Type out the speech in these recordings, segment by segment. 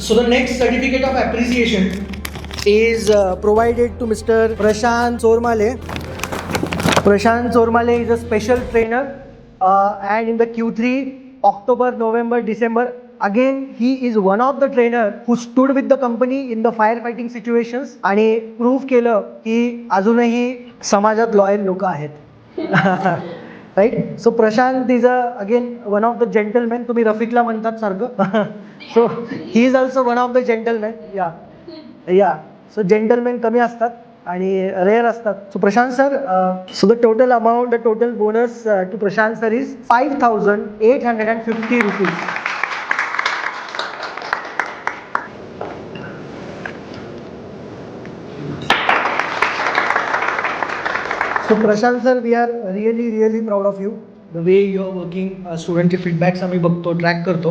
So the next certificate of appreciation is provided to Mr. Prashant Sormale. Prashant Sormale is a special trainer and in the Q3 October, November, December, again he is one of the trainer who stood with the company in the firefighting situations आणि prove केलं की अजूनही समाजात loyal लोक आहेत. Right. So Prashant is again one of the gentleman. तुम्ही रफिकला म्हणतात सारखं. So he is also one of the gentleman. या सो जेंटलमॅन कमी असतात आणि रेअर असतात. So Prashant sir, so the total amount, the total bonus to Prashant sir is 5,850 rupees. So Prashant sir, we are really proud of you. The way you are working, student feedbacks आम्ही बघतो, track करतो.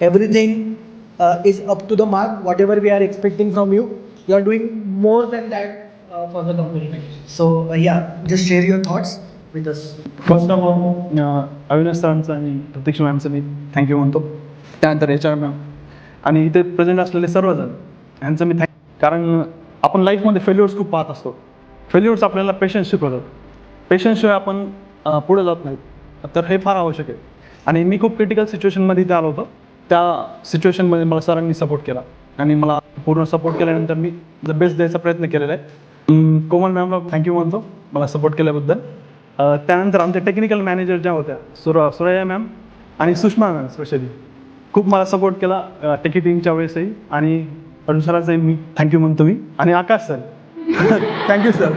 Everything is up to the mark. Whatever we are expecting from you, you are doing more than that for the company. So yeah, just share your thoughts with us. First of all Avinash सरांचं आणि प्रत्यक्ष मॅमचं मी thank you म्हणतो. त्यानंतर HR ma'am आणि इथे present असलेले सर्वजण यांचं मी कारण आपण लाईफमध्ये फेल्युअर्स खूप पाहत असतो. फेल्युअर्स आपल्याला पेशन्स शिकवतात. पेशन्सशिवाय आपण पुढे जात नाही. तर हे फार आवश्यक आहे. आणि मी खूप क्रिटिकल सिच्युएशनमध्ये इथे आलो होतो. त्या सिच्युएशनमध्ये मला सरांनी सपोर्ट केला आणि मला पूर्ण सपोर्ट केल्यानंतर मी द बेस्ट द्यायचा प्रयत्न केलेला आहे. कोमल मॅमला थँक्यू म्हणतो मला सपोर्ट केल्याबद्दल. त्यानंतर आमच्या टेक्निकल मॅनेजर ज्या होत्या सुरया मॅम आणि सुषमा मॅम स्पेशली खूप मला सपोर्ट केला टिकिटिंगच्या वेळेसही. आणि अरुण सरांचाही मी थँक्यू म्हणतो मी. आणि आकाश सर थँक्यू सर.